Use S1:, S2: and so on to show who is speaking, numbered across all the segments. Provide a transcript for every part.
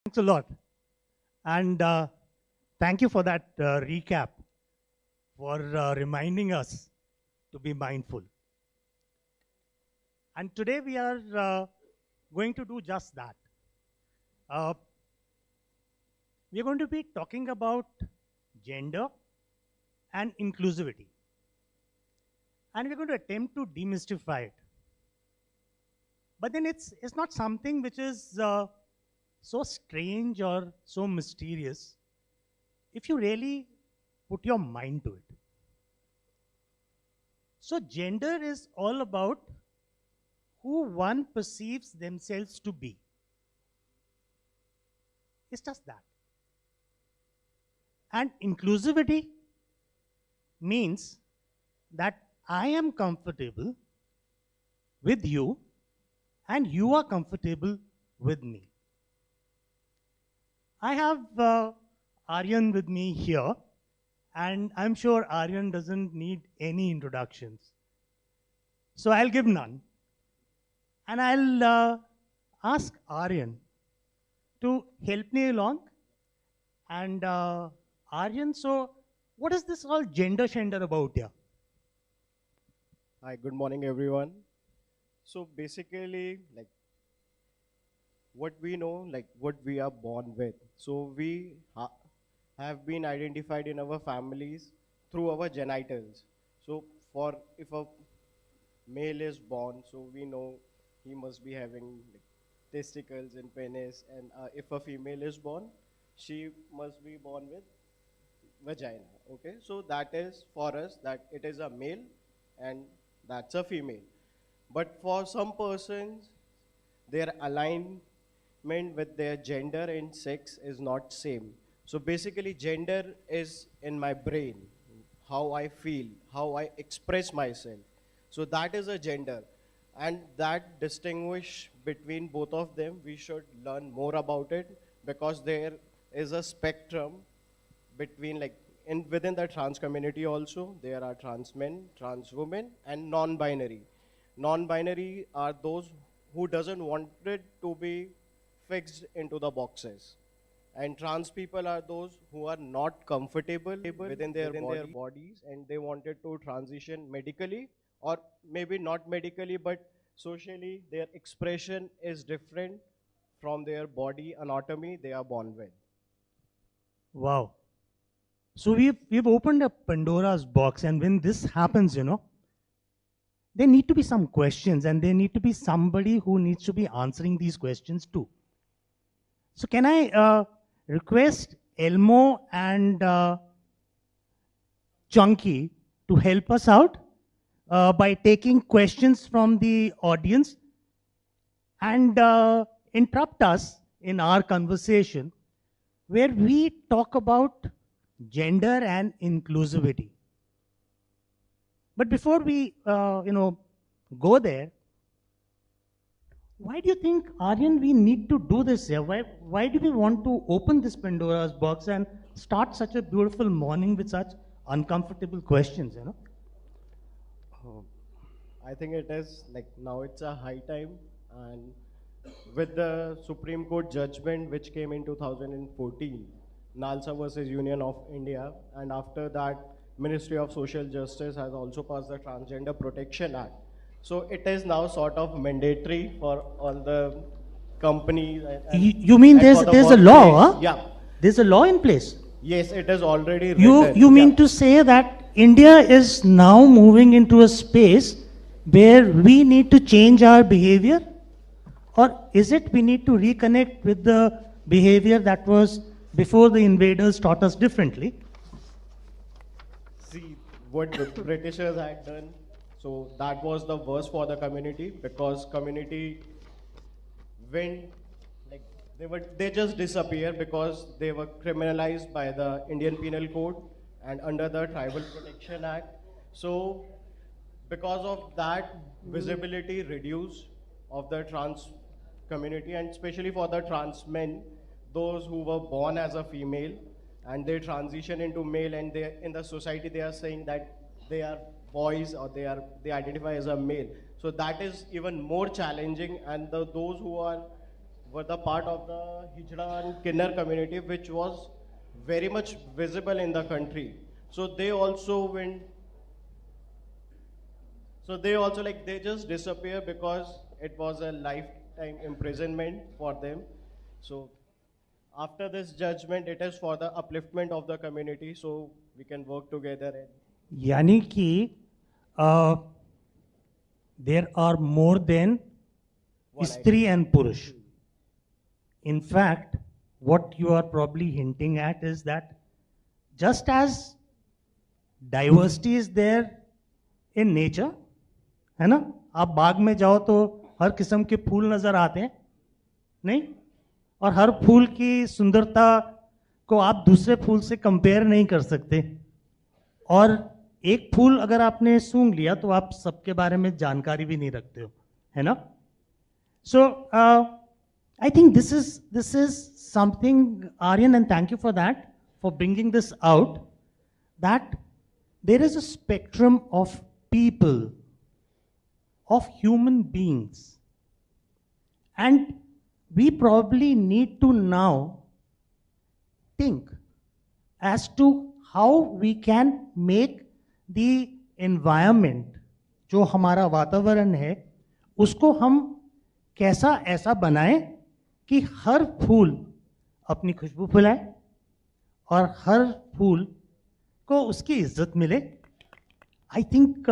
S1: Thanks a lot. And thank you for that recap, for reminding us to be mindful. And today we are going to do just that. Uh, we are going to be talking about gender and inclusivity. And we're going to attempt to demystify it. But then it's not something which is so strange or so mysterious if you really put your mind to it. So, gender is all about who one perceives themselves to be. It's just that. And inclusivity means that I am comfortable with you and you are comfortable with me. I have Aryan with me here, and I'm sure Aryan doesn't need any introductions. So I'll give none. And I'll ask Aryan to help me along. And Aryan, so what is this all gender shender about here?
S2: Hi, good morning, everyone. So basically, like what we know, like what we are born with. So we have been identified in our families through our genitals. So for if a male is born, so we know he must be having like, testicles and penis, and if a female is born, she must be born with vagina. Okay, so that is for us that it is a male and that's a female. But for some persons, their alignment with their gender and sex is not same. So basically, gender is in my brain, how I feel, how I express myself. So that is a gender, and that distinguish between both of them, we should learn more about it because there is a spectrum between like in within the trans community also there are trans men, trans women, and non-binary. Non-binary are those who doesn't want it to be fixed into the boxes, and trans people are those who are not comfortable within their bodies and they wanted to transition medically, or maybe not medically but socially their expression is different from their body anatomy they are born with.
S1: Wow. So we've opened up Pandora's box, and when this happens, there need to be some questions, and there need to be somebody who needs to be answering these questions too. So can I request Elmo and Chunky to help us out by taking questions from the audience and interrupt us in our conversation where we talk about gender and inclusivity. But before we, go there, why do you think, Aryan, we need to do this here? Why do we want to open this Pandora's box and start such a beautiful morning with such uncomfortable questions?
S2: Uh, I think it is like now it's a high time, and with the Supreme Court judgment which came in 2014, Nalsa versus Union of India, and after that, Ministry of Social Justice has also passed the Transgender Protection Act. So it is now sort of mandatory for all the companies
S1: You mean
S2: and for the
S1: there's a law,
S2: workplace.
S1: huh?
S2: Yeah.
S1: There's a law in place.
S2: Yes, it is already
S1: You
S2: written.
S1: you mean
S2: Yeah.
S1: to say that India is now moving into a space where we need to change our behavior? Or is it we need to reconnect with the behavior that was before the invaders taught us differently?
S2: See what the Britishers had done. So that was the worst for the community because community went like they just disappear because they were criminalized by the Indian Penal Code and under the Tribal Protection Act. So because of that visibility reduced of the trans community and especially for the trans men, those who were born as a female and they transition into male and they in the society they are saying that they are boys or they identify as a male. So that is even more challenging, and those who are were the part of the Hijra and Kinnar community, which was very much visible in the country. So they also went. So they also like they just disappear because it was a lifetime imprisonment for them. So after this judgment, it is for the upliftment of the community, so we can work together. And
S1: यानी कि there are more than
S2: one
S1: स्त्री and पुरुष. In fact, what you are probably hinting at is that just as diversity is there in nature, है ना, आप बाग में जाओ तो हर किस्म के फूल नजर आते हैं, नहीं, और हर फूल की सुंदरता को आप दूसरे फूल से कंपेयर नहीं कर सकते, और एक फूल अगर आपने सूंघ लिया तो आप सबके बारे में जानकारी भी नहीं रखते हो, है ना. So I think this is something, Aryan, and thank you for that, for bringing this out, that there is a spectrum of people, of human beings, and we probably need to now think as to how we can make the environment, जो हमारा वातावरण है, उसको हम कैसा ऐसा बनाएं कि हर फूल अपनी खुशबू फैलाए और हर फूल को उसकी इज्जत मिले. I think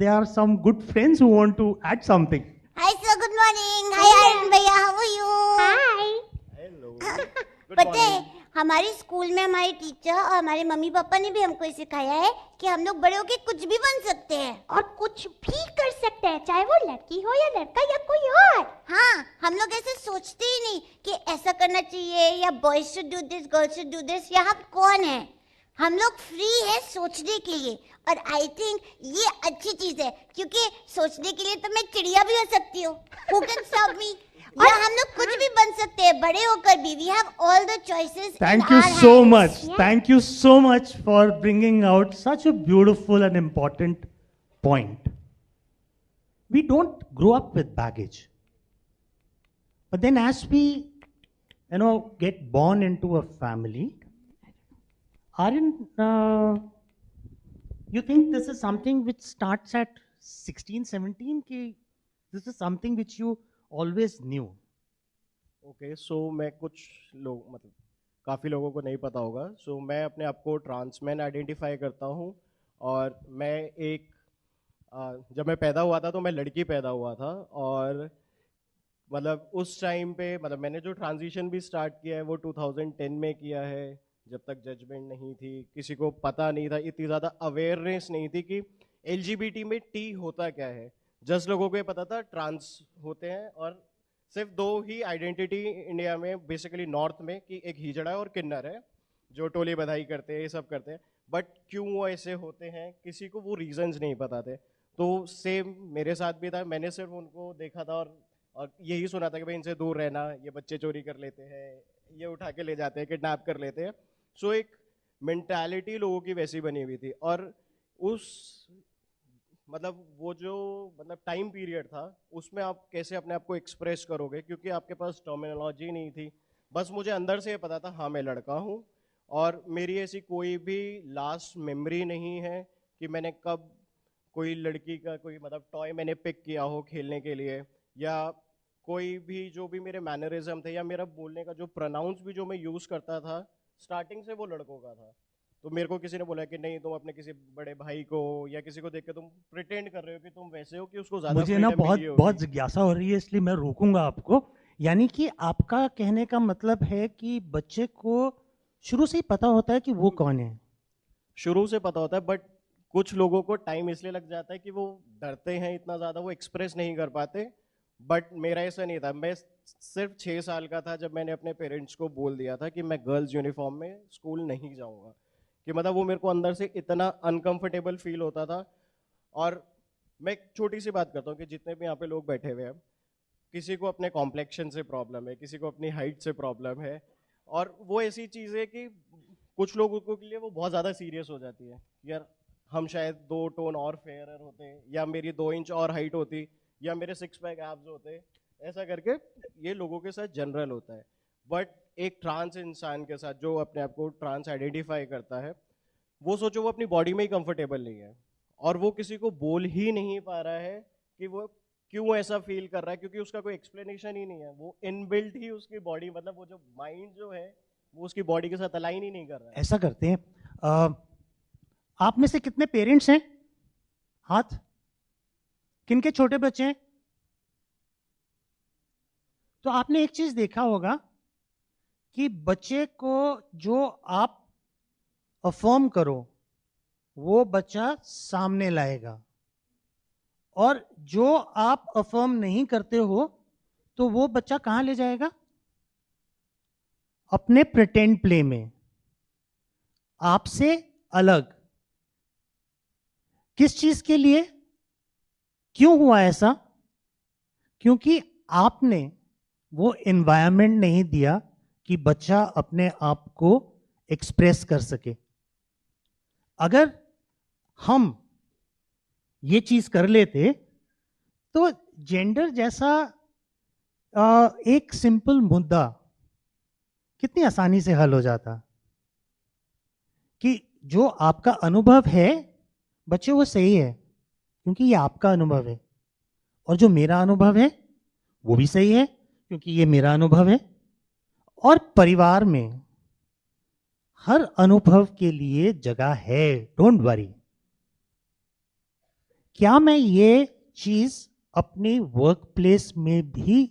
S1: there are some good friends who want to add something.
S3: Hi sir, good morning. Hi Arun भैया, how are you? Hi.
S2: hello, good
S3: पता है
S2: morning.
S3: हमारे स्कूल में हमारे टीचर और हमारे मम्मी पापा ने भी हमको ये सिखाया है कि हम लोग बड़े होके कुछ भी बन सकते हैं और कुछ भी कर सकते हैं, चाहे वो लड़की हो या लड़का या कोई और. हाँ, हम लोग ऐसे सोचते ही नहीं कि ऐसा करना चाहिए या boys should do this, girls should do this, या हम कौन है. हम लोग फ्री है सोचने के लिए, और आई थिंक ये अच्छी चीज है, क्योंकि सोचने के लिए तो मैं चिड़िया भी हो सकती हूँ. Who can stop me? या हम लोग कुछ भी बन सकते हैं बड़े होकर भी. We have all the choices in
S1: Thank you
S3: our
S1: so
S3: hands.
S1: much. Thank you so much for bringing out such a beautiful and important point. We don't grow up with baggage. But then as we, get born into a family, Aryan, you think this is something which starts at 16, 17? Ki this is something which you always knew?
S2: Okay, so मैं कुछ लोग मतलब काफ़ी लोगों को नहीं पता होगा. सो मैं अपने आप को ट्रांसमैन आइडेंटिफाई करता हूँ, और मैं एक जब मैं पैदा हुआ था तो मैं लड़की पैदा हुआ था, और मतलब उस टाइम पे मतलब मैंने जो ट्रांजिशन भी स्टार्ट किया है वो 2010 में किया है, जब तक जजमेंट नहीं थी, किसी को पता नहीं था, इतनी ज़्यादा अवेयरनेस नहीं थी कि LGBT में टी होता क्या है. जस्ट लोगों को ये पता था ट्रांस होते हैं, और सिर्फ दो ही आइडेंटिटी इंडिया में बेसिकली नॉर्थ में, कि एक हिजड़ा और किन्नर है जो टोली बधाई करते हैं, ये सब करते हैं. बट क्यों वो ऐसे होते हैं किसी को वो रीजंस नहीं पता थे. तो सेम मेरे साथ भी था, मैंने सिर्फ उनको देखा था और यही सुना था कि भाई इनसे दूर रहना, ये बच्चे चोरी कर लेते हैं, ये उठा के ले जाते हैं, किडनैप कर लेते हैं. सो एक मेंटालिटी लोगों की वैसी बनी हुई थी, और उस मतलब वो जो मतलब टाइम पीरियड था उसमें आप कैसे अपने आप को एक्सप्रेस करोगे, क्योंकि आपके पास टर्मिनोलॉजी नहीं थी. बस मुझे अंदर से ये पता था हाँ मैं लड़का हूँ, और मेरी ऐसी कोई भी लास्ट मेमोरी नहीं है कि मैंने कब कोई लड़की का कोई मतलब टॉय मैंने पिक किया हो खेलने के लिए, या कोई भी जो भी मेरे मैनरिज्म थे, या मेरा बोलने का जो प्रोनाउंस भी जो मैं यूज़ करता था स्टार्टिंग से वो लड़कों का था. तो मेरे को किसी ने बोला कि नहीं तुम अपने किसी बड़े भाई को या किसी को देख के तुम प्रिटेंड कर रहे हो कि तुम वैसे हो, कि उसको ज्यादा
S1: मुझे ना बहुत जिज्ञासा हो रही है, इसलिए मैं रोकूंगा आपको. यानी कि आपका कहने का मतलब है कि बच्चे को शुरू से ही पता होता है कि वो कौन है?
S2: शुरू से पता होता है, बट कुछ लोगों को टाइम इसलिए लग जाता है कि वो डरते हैं इतना ज्यादा, वो एक्सप्रेस नहीं कर पाते. बट मेरा ऐसा नहीं था. मैं सिर्फ 6 साल का था जब मैंने अपने पेरेंट्स को बोल दिया था कि मैं गर्ल्स यूनिफॉर्म में स्कूल नहीं जाऊंगा, कि मतलब वो मेरे को अंदर से इतना अनकंफर्टेबल फील होता था. और मैं एक छोटी सी बात करता हूँ कि जितने भी यहाँ पे लोग बैठे हुए हैं, किसी को अपने कॉम्प्लेक्शन से प्रॉब्लम है, किसी को अपनी हाइट से प्रॉब्लम है, और वो ऐसी चीज़ है कि कुछ लोगों के लिए वो बहुत ज़्यादा सीरियस हो जाती है. यार हम शायद 2 टोन और फेयर होते, या मेरी 2 इंच और हाइट होती, या मेरे 6 पैक एब्स होते, ऐसा करके ये लोगों के साथ जनरल होता है। बट एक ट्रांस इंसान के साथ जो अपने आप को ट्रांस आइडेंटिफाई करता है, वो सोचो वो अपनी बॉडी में ही कंफर्टेबल नहीं है और वो किसी को बोल ही नहीं पा रहा है कि वो क्यों ऐसा फील कर रहा है, क्योंकि उसका कोई एक्सप्लेनेशन ही नहीं है। वो इनबिल्ट ही उसकी बॉडी, मतलब वो जो माइंड जो है वो उसकी बॉडी के साथ अलाइन ही नहीं कर रहा है।
S1: ऐसा करते हैं, आप में से कितने पेरेंट्स हैं? हाथ। किनके छोटे बच्चे हैं? तो आपने एक चीज देखा होगा कि बच्चे को जो आप अफर्म करो वो बच्चा सामने लाएगा, और जो आप अफर्म नहीं करते हो तो वो बच्चा कहां ले जाएगा? अपने प्रिटेंड प्ले में, आपसे अलग। किस चीज के लिए? क्यों हुआ ऐसा? क्योंकि आपने वो एनवायरनमेंट नहीं दिया कि बच्चा अपने आप को एक्सप्रेस कर सके। अगर हम ये चीज कर लेते तो जेंडर जैसा एक सिंपल मुद्दा कितनी आसानी से हल हो जाता कि जो आपका अनुभव है बच्चे वो सही है क्योंकि ये आपका अनुभव है, और जो मेरा अनुभव है वो भी सही है क्योंकि ये मेरा अनुभव है। और परिवार में हर अनुभव के लिए जगह है, डोंट वरी। क्या मैं ये चीज अपने वर्क प्लेस में भी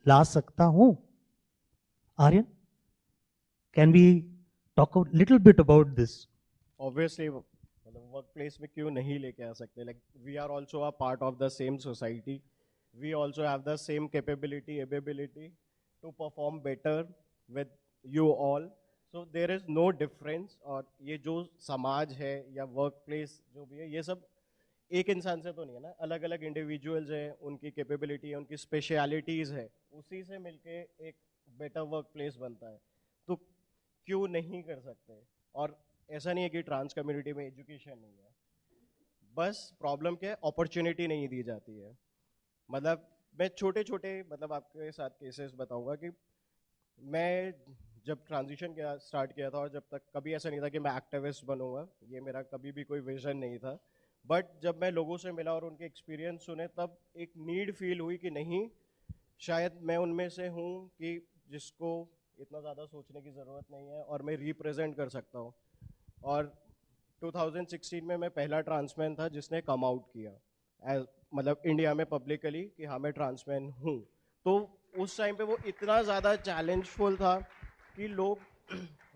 S1: ला सकता हूं? Aryan, can we talk a little bit about this?
S2: Obviously मतलब वर्क प्लेस में क्यों नहीं लेके आ सकते? Like we are also a part of the same society, we also have the same capability ability to perform better with you all, so there is no difference. और ये जो समाज है या वर्क प्लेस जो भी है, ये सब एक इंसान से तो नहीं है ना, अलग अलग इंडिविजुअल्स हैं, उनकी कैपेबिलिटी है, उनकी स्पेशलिटीज़ है, उसी से मिलके एक बेटर वर्क प्लेस बनता है। तो क्यों नहीं कर सकते? और ऐसा नहीं है कि ट्रांस कम्युनिटी में एजुकेशन नहीं है, बस प्रॉब्लम क्या है, अपॉर्चुनिटी नहीं दी जाती है। मतलब मैं छोटे छोटे मतलब आपके साथ केसेस बताऊंगा कि मैं जब ट्रांजिशन किया स्टार्ट किया था, और जब तक कभी ऐसा नहीं था कि मैं एक्टिविस्ट बनूंगा, ये मेरा कभी भी कोई विजन नहीं था। बट जब मैं लोगों से मिला और उनके एक्सपीरियंस सुने, तब एक नीड फील हुई कि नहीं, शायद मैं उनमें से हूँ कि जिसको इतना ज़्यादा सोचने की ज़रूरत नहीं है और मैं रिप्रेजेंट कर सकता हूँ। और 2016 में मैं पहला ट्रांसमैन था जिसने कम आउट किया मतलब इंडिया में पब्लिकली कि हाँ मैं ट्रांसमैन हूँ। तो उस टाइम पे वो इतना ज़्यादा चैलेंजफुल था कि लोग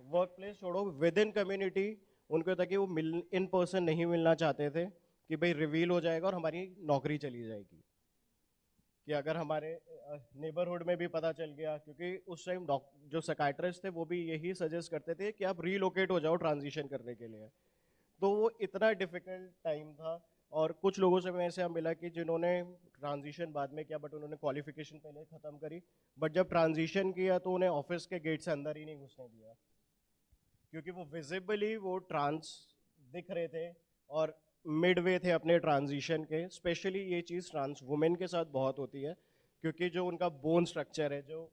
S2: वर्क प्लेस छोड़ो, विद इन कम्युनिटी उनको था कि वो मिल इन पर्सन नहीं मिलना चाहते थे कि भाई रिवील हो जाएगा और हमारी नौकरी चली जाएगी। कि अगर हमारे नेबरहुड में भी पता चल गया, क्योंकि उस टाइम जो साइकियाट्रिस्ट थे वो भी यही सजेस्ट करते थे कि आप रीलोकेट हो जाओ ट्रांजिशन करने के लिए। तो वो इतना डिफिकल्ट टाइम था। और कुछ लोगों से मैं ऐसे मिला कि जिन्होंने ट्रांजिशन बाद में किया बट उन्होंने क्वालिफिकेशन पहले ख़त्म करी, बट जब ट्रांजिशन किया तो उन्हें ऑफिस के गेट से अंदर ही नहीं घुसने दिया, क्योंकि वो विजिबली वो ट्रांस दिख रहे थे और मिडवे थे अपने ट्रांजिशन के। स्पेशली ये चीज़ ट्रांस वुमेन के साथ बहुत होती है, क्योंकि जो उनका बोन स्ट्रक्चर है, जो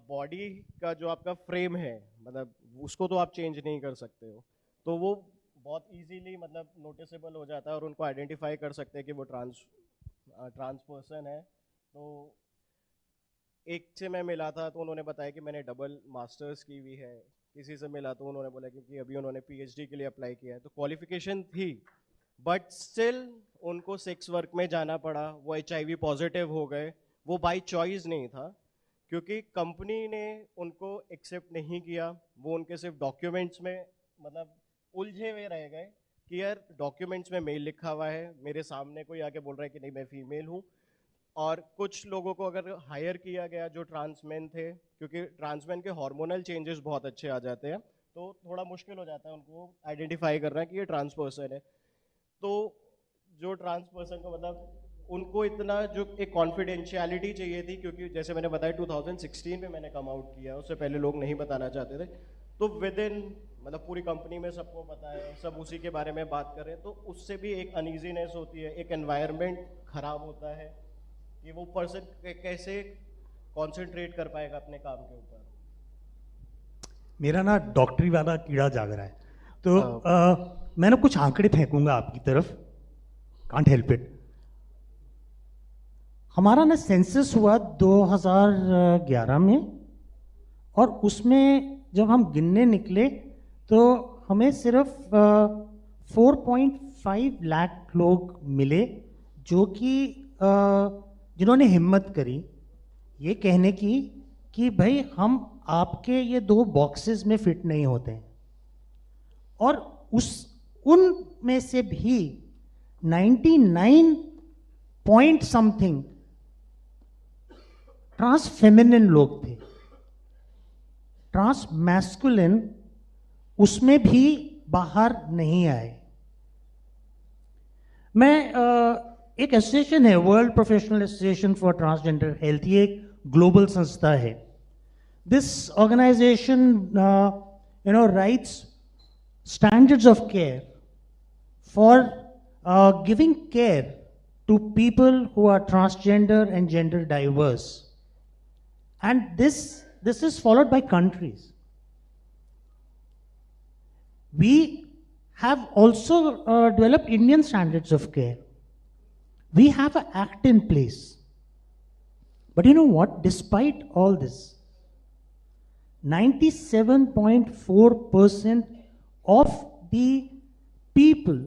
S2: बॉडी का जो आपका फ्रेम है, मतलब उसको तो आप चेंज नहीं कर सकते हो, तो वो बहुत इजीली मतलब नोटिसेबल हो जाता है और उनको आइडेंटिफाई कर सकते हैं कि वो ट्रांस पर्सन है। तो एक से मैं मिला था तो उन्होंने बताया कि मैंने डबल मास्टर्स की हुई है। किसी से मिला तो उन्होंने बोला क्योंकि अभी उन्होंने पीएचडी के लिए अप्लाई किया है, तो क्वालिफिकेशन थी बट स्टिल उनको सेक्स वर्क में जाना पड़ा। वो HIV पॉजिटिव हो गए। वो बाय चॉइस नहीं था, क्योंकि कंपनी ने उनको एक्सेप्ट नहीं किया। वो उनके सिर्फ डॉक्यूमेंट्स में मतलब उलझे हुए रह गए कि यार डॉक्यूमेंट्स में मेल लिखा हुआ है, मेरे सामने कोई आके बोल रहा है कि नहीं मैं फीमेल हूँ। और कुछ लोगों को अगर हायर किया गया जो ट्रांसमैन थे, क्योंकि ट्रांसमैन के हार्मोनल चेंजेस बहुत अच्छे आ जाते हैं, तो थोड़ा मुश्किल हो जाता है उनको आइडेंटिफाई करना कि ये ट्रांस पर्सन है। तो जो ट्रांस पर्सन को मतलब उनको इतना जो एक कॉन्फिडेंशियलिटी चाहिए थी, क्योंकि जैसे मैंने बताया 2016 में मैंने कम आउट किया, उससे पहले लोग नहीं बताना चाहते थे। तो विद इन मतलब पूरी कंपनी में सबको पता है, सब उसी के बारे में बात कर रहे हैं, तो उससे भी एक अनईजीनेस होती है, एक एनवायरनमेंट खराब होता है। कि वो पर्सन कैसे कंसंट्रेट कर पाएगा अपने काम के ऊपर।
S1: मेरा ना डॉक्टरी वाला कीड़ा जाग रहा है, तो मैं ना कुछ आंकड़े फेंकूंगा आपकी तरफ, कांट हेल्प इट। हमारा ना सेंसस हुआ 2011 में, और उसमें जब हम गिनने निकले तो हमें सिर्फ 4.5 लाख लोग मिले जो कि जिन्होंने हिम्मत करी ये कहने की कि भाई हम आपके ये 2 बॉक्सेस में फिट नहीं होते हैं। और उन में से भी 99 पॉइंट समथिंग ट्रांस फेमिनिन लोग थे, ट्रांस मैस्कुलिन उसमें भी बाहर नहीं आए। मैं एक एसोसिएशन है, world professional association for transgender health, ये एक ग्लोबल संस्था है। This organization writes standards of care for giving care to people who are transgender and gender diverse, and this is followed by countries. We have also developed Indian standards of care. We have an act in place, but you know what, despite all this, 97.4% of the people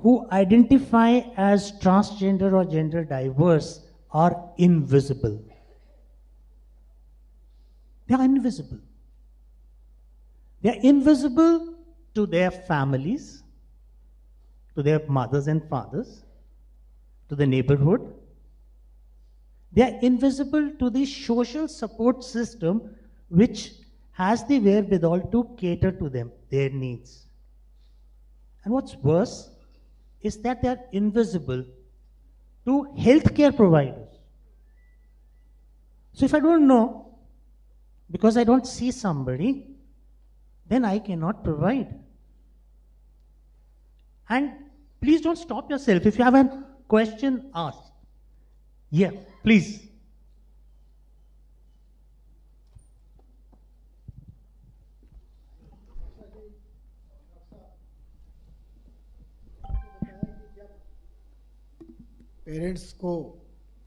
S1: who identify as transgender or gender diverse are invisible. They are invisible. They are invisible to their families, to their mothers and fathers, to the neighborhood. They are invisible to the social support system which has the wherewithal to cater to them, their needs. And what's worse is that they are invisible to healthcare providers. So if I don't know, because I don't see somebody, then I cannot provide. And please don't stop yourself. If you have a question, ask. Yeah, please.
S4: Parents को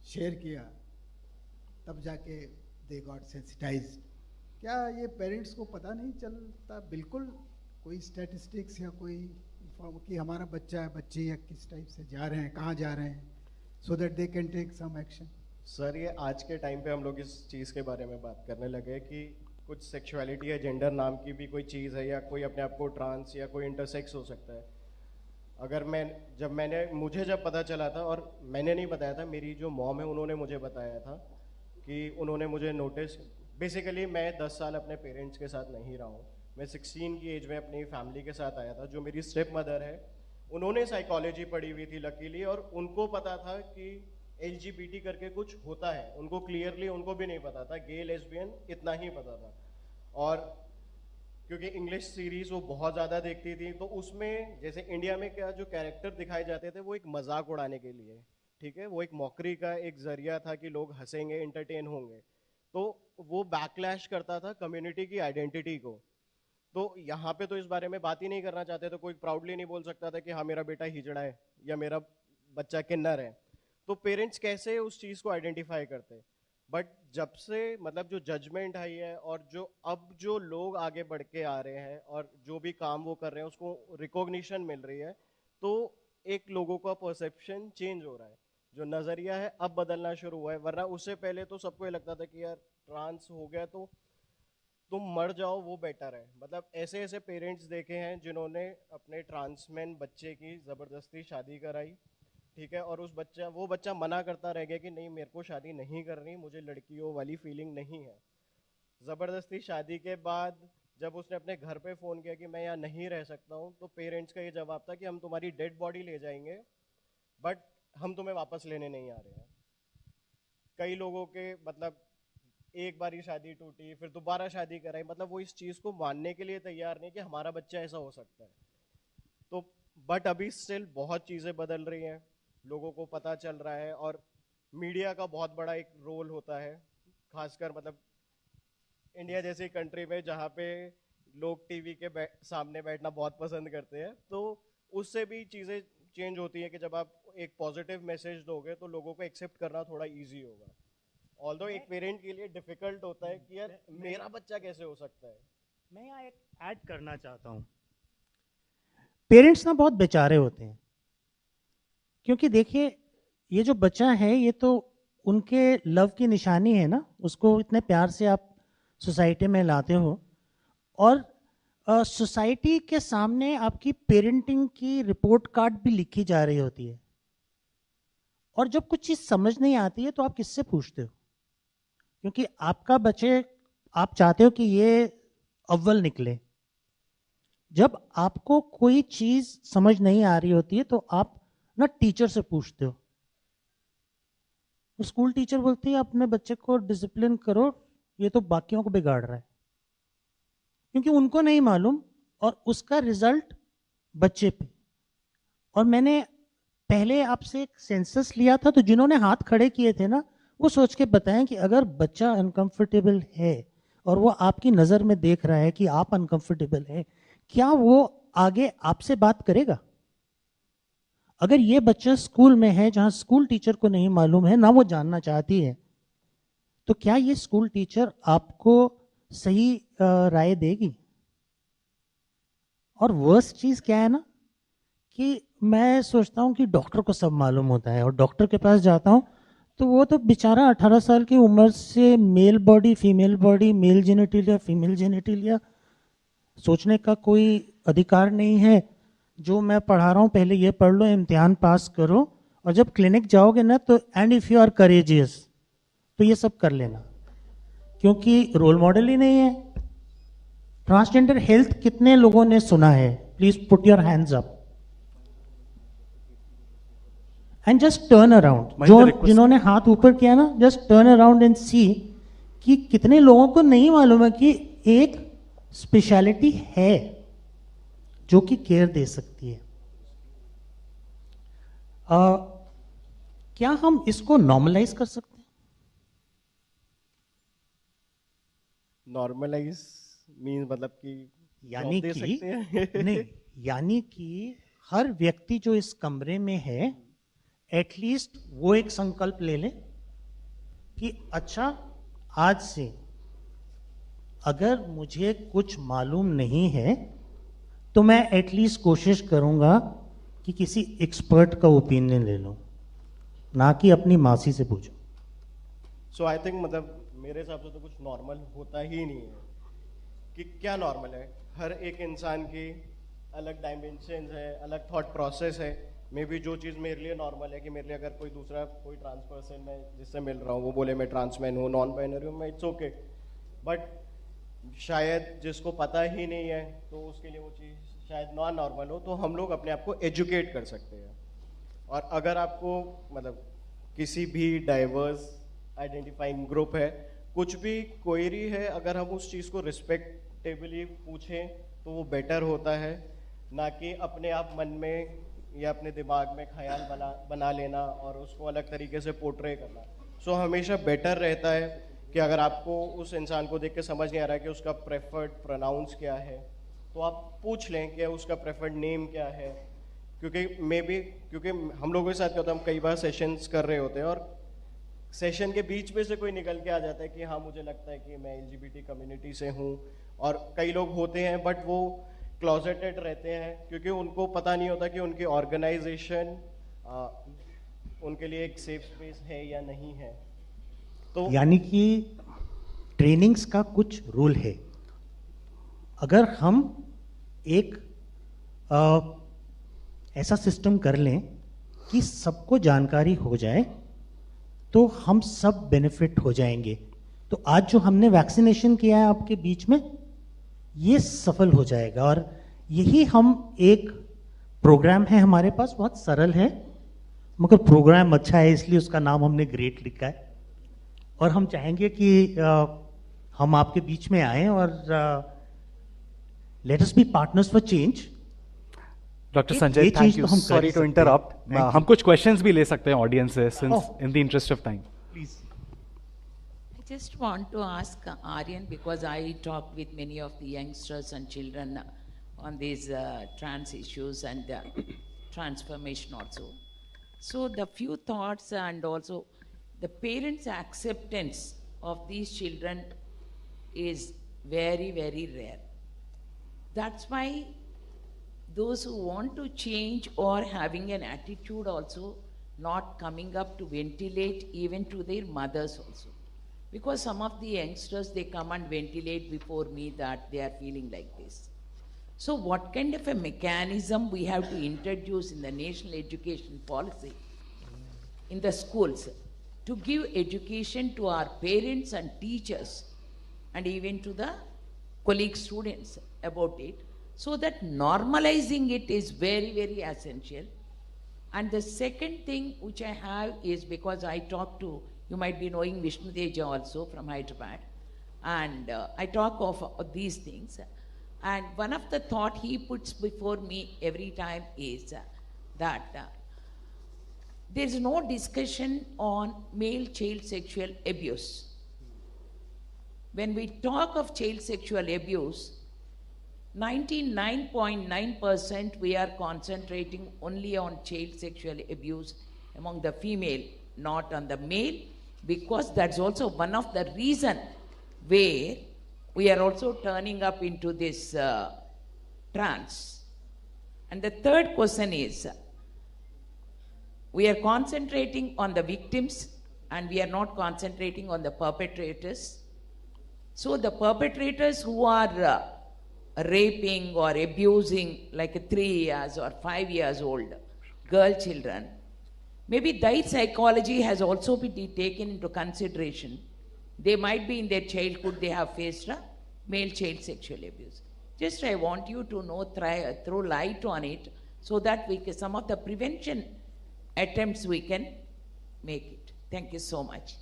S4: share किया तब जाके they got sensitised. क्या ये parents को पता नहीं चलता बिल्कुल, कोई स्टैटिस्टिक्स या कोई कि हमारा बच्चा है बच्ची या किस टाइप से जा रहे हैं, कहाँ जा रहे हैं, so that they can take some action?
S2: Sir ये आज के टाइम पे हम लोग इस चीज़ के बारे में बात करने लगे कि कुछ सेक्सुअलिटी या जेंडर नाम की भी कोई चीज़ है, या कोई अपने आप को ट्रांस या कोई इंटरसेक्स हो सकता है। अगर मुझे जब पता चला था, और मैंने नहीं बताया था, मेरी जो मॉम है उन्होंने मुझे बताया था कि उन्होंने मुझे नोटिस, बेसिकली मैं 10 साल अपने पेरेंट्स के साथ नहीं रहा हूँ। मैं 16 की एज में अपनी फैमिली के साथ आया था। जो मेरी स्टेप मदर है उन्होंने साइकोलॉजी पढ़ी हुई थी लकीली, और उनको पता था कि LGBT करके कुछ होता है। उनको क्लियरली उनको भी नहीं पता था, गे लेस्बियन इतना ही पता था। और क्योंकि इंग्लिश सीरीज वो बहुत ज़्यादा देखती थी, तो उसमें जैसे इंडिया में क्या जो कैरेक्टर दिखाए जाते थे वो एक मजाक उड़ाने के लिए, ठीक है, वो एक मॉकरी का एक जरिया था कि लोग हंसेंगे, इंटरटेन होंगे, तो वो बैकलैश करता था कम्युनिटी की आइडेंटिटी को। तो यहाँ पे तो इस बारे में बात ही नहीं करना चाहते, तो कोई प्राउडली नहीं बोल सकता था कि हाँ मेरा बेटा हिजड़ा है या मेरा बच्चा किन्नर है। तो पेरेंट्स कैसे उस चीज़ को आइडेंटिफाई करते? बट जब से मतलब जो जजमेंट आई है, और जो अब जो लोग आगे बढ़ के आ रहे हैं और जो भी काम वो कर रहे हैं उसको रिकॉग्निशन मिल रही है, तो एक लोगों का परसेप्शन चेंज हो रहा है, जो नज़रिया है अब बदलना शुरू हुआ है। वरना उससे पहले तो सबको ये लगता था कि यार ट्रांस हो गया तो तुम मर जाओ वो बेटर है। मतलब ऐसे ऐसे पेरेंट्स देखे हैं जिन्होंने अपने ट्रांसमैन बच्चे की ज़बरदस्ती शादी कराई, ठीक है, और वो बच्चा मना करता रह गया कि नहीं मेरे को शादी नहीं करनी, मुझे लड़कियों वाली फीलिंग नहीं है। ज़बरदस्ती शादी के बाद जब उसने अपने घर पे फ़ोन किया कि मैं यहाँ नहीं रह सकता हूँ, तो पेरेंट्स का ये जवाब था कि हम तुम्हारी डेड बॉडी ले जाएंगे बट हम तुम्हें वापस लेने नहीं आ रहे हैं। कई लोगों के मतलब एक बारी शादी टूटी, फिर दोबारा शादी कराई, मतलब वो इस चीज़ को मानने के लिए तैयार नहीं कि हमारा बच्चा ऐसा हो सकता है। तो बट अभी स्टिल बहुत चीज़ें बदल रही हैं, लोगों को पता चल रहा है, और मीडिया का बहुत बड़ा एक रोल होता है, खासकर मतलब इंडिया जैसी कंट्री में जहाँ पे लोग टीवी के सामने बैठना बहुत पसंद करते हैं, तो उससे भी चीज़ें चेंज होती हैं कि जब आप एक पॉजिटिव मैसेज दोगे तो लोगों को एक्सेप्ट करना थोड़ा इजी होगा। ऑल्दो एक पेरेंट के लिए डिफिकल्ट होता है कि यार मेरा बच्चा कैसे हो सकता है।
S1: मैं यहाँ एक ऐड करना चाहता हूँ। पेरेंट्स ना बहुत बेचारे होते हैं, क्योंकि देखिए ये जो बच्चा है ये तो उनके लव की निशानी है ना, उसको इतने प्यार से आप सोसाइटी में लाते हो, और सोसाइटी के सामने आपकी पेरेंटिंग की रिपोर्ट कार्ड भी लिखी जा रही होती है, और जब कुछ चीज़ समझ नहीं आती है तो आप किससे पूछते हो? क्योंकि आपका बच्चे, आप चाहते हो कि ये अव्वल निकले। जब आपको कोई चीज़ समझ नहीं आ रही होती है तो आप ना टीचर से पूछते हो। स्कूल टीचर बोलती है अपने बच्चे को डिसिप्लिन करो, ये तो बाकियों को बिगाड़ रहा है, क्योंकि उनको नहीं मालूम और उसका रिजल्ट बच्चे पे। और मैंने पहले आपसे एक सेंसस लिया था, तो जिन्होंने हाथ खड़े किए थे ना, वो सोच के बताएं कि अगर बच्चा अनकंफर्टेबल है और वो आपकी नज़र में देख रहा है कि आप अनकंफर्टेबल है, क्या वो आगे आपसे बात करेगा? अगर ये बच्चा स्कूल में है जहां स्कूल टीचर को नहीं मालूम है, ना वो जानना चाहती है, तो क्या ये स्कूल टीचर आपको सही राय देगी? और वर्स्ट चीज़ क्या है ना, कि मैं सोचता हूँ कि डॉक्टर को सब मालूम होता है, और डॉक्टर के पास जाता हूँ तो वो तो बेचारा 18 साल की उम्र से male body female body, male genitalia female genitalia सोचने का कोई अधिकार नहीं है। जो मैं पढ़ा रहा हूँ पहले ये पढ़ लो, इम्तिहान पास करो, और जब क्लिनिक जाओगे ना तो and if you are courageous तो ये सब कर लेना, क्योंकि रोल मॉडल ही नहीं है। ट्रांसजेंडर हेल्थ कितने लोगों ने सुना है? Please put your hands up and just turn around. जो जिन्होंने हाथ ऊपर किया ना, जस्ट टर्न अराउंड एंड सी कि कितने लोगों को नहीं मालूम है कि एक स्पेशलिटी है जो कि केयर दे सकती है। क्या हम इसको नॉर्मलाइज कर सकते हैं?
S2: नॉर्मलाइज मीन मतलब कि
S1: यानी
S2: job दे
S1: कि
S2: सकते हैं।
S1: नहीं, यानी कि हर व्यक्ति जो इस कमरे में है, एटलीस्ट वो एक संकल्प ले ले कि अच्छा, आज से अगर मुझे कुछ मालूम नहीं है तो मैं एटलीस्ट कोशिश करूंगा कि किसी एक्सपर्ट का ओपिनियन ले लूं, ना कि अपनी मासी से पूछूं।
S2: सो आई थिंक मतलब मेरे हिसाब से तो कुछ नॉर्मल होता ही नहीं है। कि क्या नॉर्मल है? हर एक इंसान की अलग डायमेंशन है, अलग थॉट प्रोसेस है। मे बी जो चीज़ मेरे लिए नॉर्मल है, कि मेरे लिए अगर कोई दूसरा कोई ट्रांस पर्सन है जिससे मिल रहा हूँ, वो बोले मैं ट्रांसमैन हूँ, नॉन बाइनरी हूँ, मैं इट्स ओके। बट शायद जिसको पता ही नहीं है तो उसके लिए वो चीज़ शायद नॉन नॉर्मल हो, तो हम लोग अपने आप को एजुकेट कर सकते हैं। और अगर आपको मतलब किसी भी डाइवर्स आइडेंटिफाइंग ग्रुप है, कुछ भी क्वेरी है, अगर हम उस चीज़ को रिस्पेक्टेबली पूछें तो वो बेटर होता है, ना कि अपने आप मन में या अपने दिमाग में ख्याल बना लेना और उसको अलग तरीके से पोर्ट्रे करना। सो हमेशा बेटर रहता है कि अगर आपको उस इंसान को देख के समझ नहीं आ रहा है कि उसका प्रेफर्ड प्रोनाउंस क्या है, तो आप पूछ लें कि उसका प्रेफर्ड नेम क्या है। क्योंकि हम लोगों के साथ क्या होता है, हम कई बार सेशंस कर रहे होते हैं और सेशन के बीच में से कोई निकल के आ जाता है कि हाँ मुझे लगता है कि मैं LGBT कम्युनिटी से हूँ, और कई लोग होते हैं बट वो क्लोजेटेड रहते हैं क्योंकि उनको पता नहीं होता कि उनकी ऑर्गेनाइजेशन उनके लिए एक सेफ स्पेस है या नहीं है। तो
S1: यानी कि ट्रेनिंग्स का कुछ रूल है। अगर हम एक ऐसा सिस्टम कर लें कि सबको जानकारी हो जाए तो हम सब बेनिफिट हो जाएंगे। तो आज जो हमने वैक्सीनेशन किया है आपके बीच में, ये सफल हो जाएगा। और यही हम एक प्रोग्राम है हमारे पास, बहुत सरल है मगर प्रोग्राम अच्छा है, इसलिए उसका नाम हमने ग्रेट लिखा है। और हम चाहेंगे कि हम आपके बीच में आए और let us B partners for change.
S5: Doctor
S1: ये
S5: संजय,
S1: चीज
S5: थैंक
S1: तो
S5: यू,
S1: हम कर
S5: सॉरी
S1: ही
S5: टू
S1: सकते हैं।
S5: Interrupt,
S1: Thank you.
S5: हम कुछ क्वेश्चंस भी ले सकते हैं ऑडियंस से, since
S1: Oh.
S5: In the interest of time.
S1: Please.
S6: I just want to ask Aryan, because I talk with many of the youngsters and children on these trans issues and transformation also. So the few thoughts and also the parents' acceptance of these children is very, very rare. That's why those who want to change or having an attitude also not coming up to ventilate even to their mothers also. Because some of the youngsters, they come and ventilate before me that they are feeling like this. So what kind of a mechanism we have to introduce in the national education policy in the schools to give education to our parents and teachers and even to the colleague students about it, so that normalizing it is very, very essential. And the second thing which I have is, because I talk to, you might be knowing Vishnu Teja also from Hyderabad, and I talk of these things. And one of the thought he puts before me every time is that there is no discussion on male child sexual abuse. When we talk of child sexual abuse, 99.9% we are concentrating only on child sexual abuse among the female, not on the male, because that's also one of the reason where we are also turning up into this trance. And the third question is, we are concentrating on the victims and we are not concentrating on the perpetrators. So the perpetrators who are raping or abusing like a 3 years or 5 years old girl children, maybe their psychology has also been taken into consideration. They might be in their childhood, they have faced a male child sexual abuse. Just I want you to know, throw light on it, so that we can, some of the prevention attempts we can make it. Thank you so much.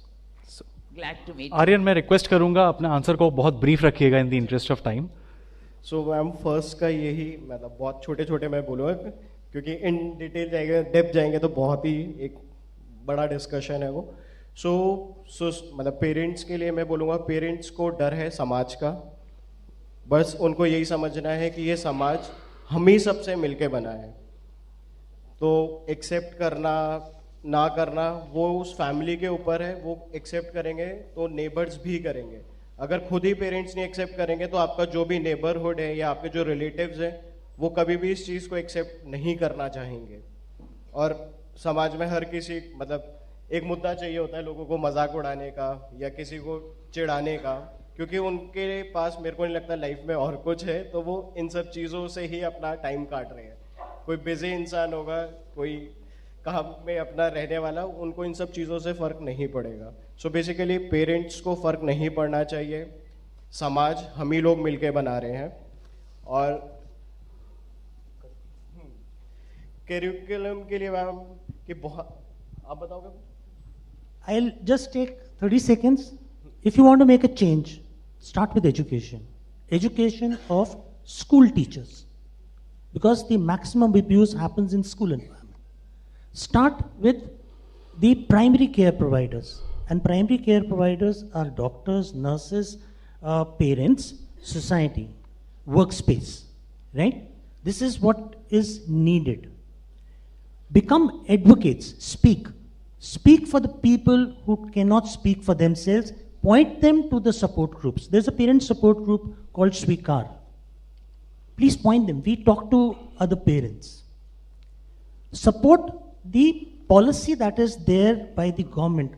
S6: Glad to meet you.
S5: Aryan, मैं request करूंगा अपना answer को बहुत brief रखिएगा in the interest of time.
S2: So ma'am first का यही, मतलब बहुत छोटे छोटे मैं बोलूँगा, क्योंकि इन डिटेल जाएंगे, डेप्थ जाएंगे तो बहुत ही एक बड़ा डिस्कशन है वो. सो मतलब पेरेंट्स के लिए मैं बोलूँगा, पेरेंट्स को डर है समाज का. बस उनको यही समझना है कि ये समाज हम ही सबसे मिलके बना है. तो एक्सेप्ट करना ना करना वो उस फैमिली के ऊपर है. वो एक्सेप्ट करेंगे तो नेबर्स भी करेंगे. अगर खुद ही पेरेंट्स नहीं एक्सेप्ट करेंगे तो आपका जो भी नेबरहुड है या आपके जो रिलेटिव्स हैं वो कभी भी इस चीज़ को एक्सेप्ट नहीं करना चाहेंगे. और समाज में हर किसी, मतलब एक मुद्दा चाहिए होता है लोगों को मजाक उड़ाने का या किसी को चिढ़ाने का, क्योंकि उनके पास मेरे को नहीं लगता लाइफ में और कुछ है, तो वो इन सब चीज़ों से ही अपना टाइम काट रहे हैं. कोई बिजी इंसान होगा, कोई काम में अपना रहने वाला, उनको इन सब चीज़ों से फ़र्क नहीं पड़ेगा. सो बेसिकली पेरेंट्स को फ़र्क नहीं पड़ना चाहिए. समाज हम ही लोग मिलके बना रहे हैं. और करिकुलम के लिए मैम कि बहुत, आप बताओगे?
S1: I'll just take 30 seconds. If you want to make a change, start with education. Education of school teachers. Because the maximum abuse happens in school environment. Start with the primary care providers. And primary care providers are doctors, nurses, parents, society, workspace. Right? This is what is needed. Become advocates. Speak. Speak for the people who cannot speak for themselves. Point them to the support groups. There's a parent support group called Swikar. Please point them. We talk to other parents. Support the policy that is there by the government.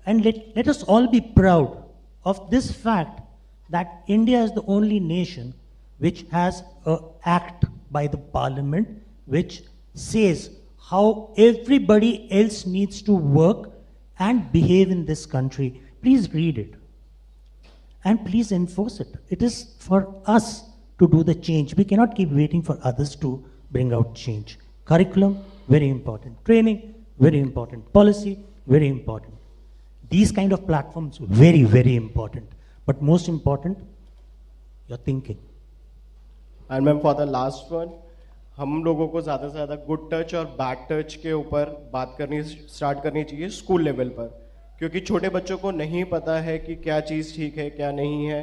S1: And let us all be proud of this fact that India is the only nation which has an act by the parliament which says how everybody else needs to work and behave in this country. Please read it. And please enforce it. It is for us to do the change. We cannot keep waiting for others to bring out change. Curriculum, very important. Training, very important. Policy, very important. These kind of platforms, very, very important. But most important, your thinking.
S2: And ma'am, for the last one, हम लोगों को ज़्यादा से ज़्यादा good touch और bad touch के ऊपर बात करनी स्टार्ट करनी चाहिए स्कूल लेवल पर, क्योंकि छोटे बच्चों को नहीं पता है कि क्या चीज़ ठीक है क्या नहीं है,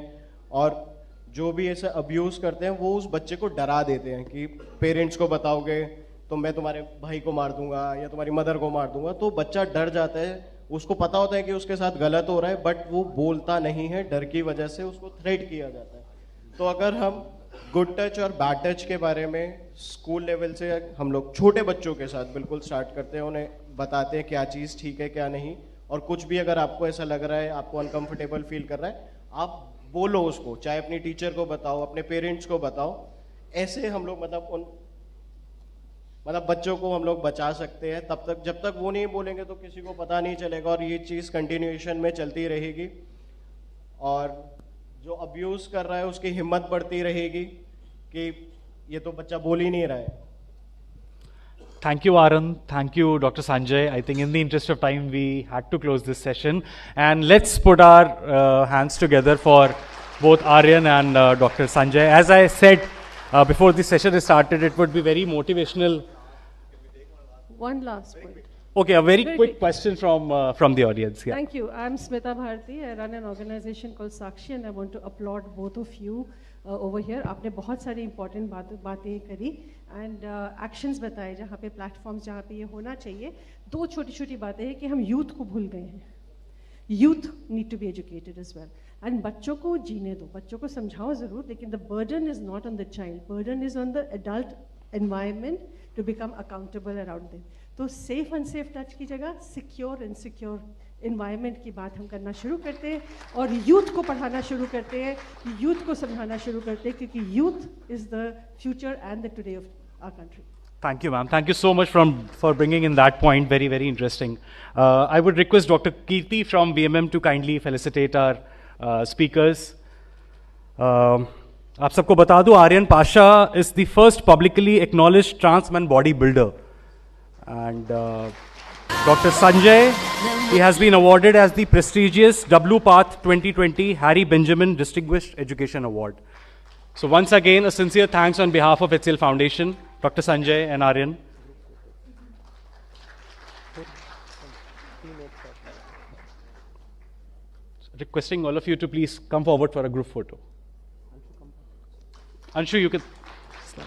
S2: और जो भी ऐसे अब्यूज़ करते हैं वो उस बच्चे को डरा देते हैं कि पेरेंट्स को बताओगे तो मैं तुम्हारे भाई को मार दूंगा या तुम्हारी मदर को मार दूंगा। तो बच्चा डर जाता है, उसको पता होता है कि उसके साथ गलत हो रहा है, बट वो बोलता नहीं है, डर की वजह से उसको थ्रेट किया जाता है। तो अगर हम गुड टच और बैड टच के बारे में स्कूल लेवल से हम लोग छोटे बच्चों के साथ बिल्कुल स्टार्ट करते हैं, उन्हें बताते हैं क्या चीज़ ठीक है क्या नहीं, और कुछ भी अगर आपको ऐसा लग रहा है, आपको अनकंफर्टेबल फील कर रहा है, आप बोलो उसको, चाहे अपनी टीचर को बताओ, अपने पेरेंट्स को बताओ। ऐसे हम लोग मतलब बच्चों को हम लोग बचा सकते हैं। तब तक जब तक वो नहीं बोलेंगे तो किसी को पता नहीं चलेगा, और ये चीज़ कंटिन्यूएशन में चलती रहेगी, और जो अब्यूज़ कर रहा है उसकी हिम्मत बढ़ती रहेगी कि ये तो बच्चा बोल ही नहीं रहा है।
S5: Thank you, Arun. Thank you, Dr. Sanjay. I think in the interest of time, we had to close this session. And let's put our hands together for both Aryan and Dr. Sanjay. As I said before this session started, it would be very motivational.
S7: One last point.
S5: Okay, a very
S7: Very
S5: quick
S7: quick.
S5: question from the audience. Yeah.
S7: Thank you. I'm Smita Bharti. I run an organization called Sakshi, and I want to applaud both of you over here. आपने बहुत सारी important बातें करी and actions बताए जहाँ पे platforms जहाँ पे ये होना चाहिए। दो छोटी-छोटी बातें हैं कि हम youth को भूल गए हैं। Youth need to be educated as well. And बच्चों को जीने दो, बच्चों को समझाओ ज़रूर, लेकिन the burden is not on the child. Burden is on the adult environment to become accountable around them. तो safe unsafe touch की जगह secure and secure environment की बात हम करना शुरू करते हैं, और youth को पढ़ाना शुरू करते हैं, youth को समझाना शुरू करते हैं, क्योंकि youth is the future and the today of our country.
S5: Thank you, ma'am. Thank you so much for bringing in that point. Very, very interesting. I would request Dr. Kirti from BMM to kindly felicitate our speakers. आप सबको बता दूं, Aryan Pasha is the first publicly acknowledged trans man bodybuilder. And Dr. Sanjay, he has been awarded as the prestigious W Path 2020 Harry Benjamin Distinguished Education Award. So once again, a sincere thanks on behalf of HCL Foundation, Dr. Sanjay and Aryan. Requesting all of you to please come forward for a group photo. Anshu, you can slide.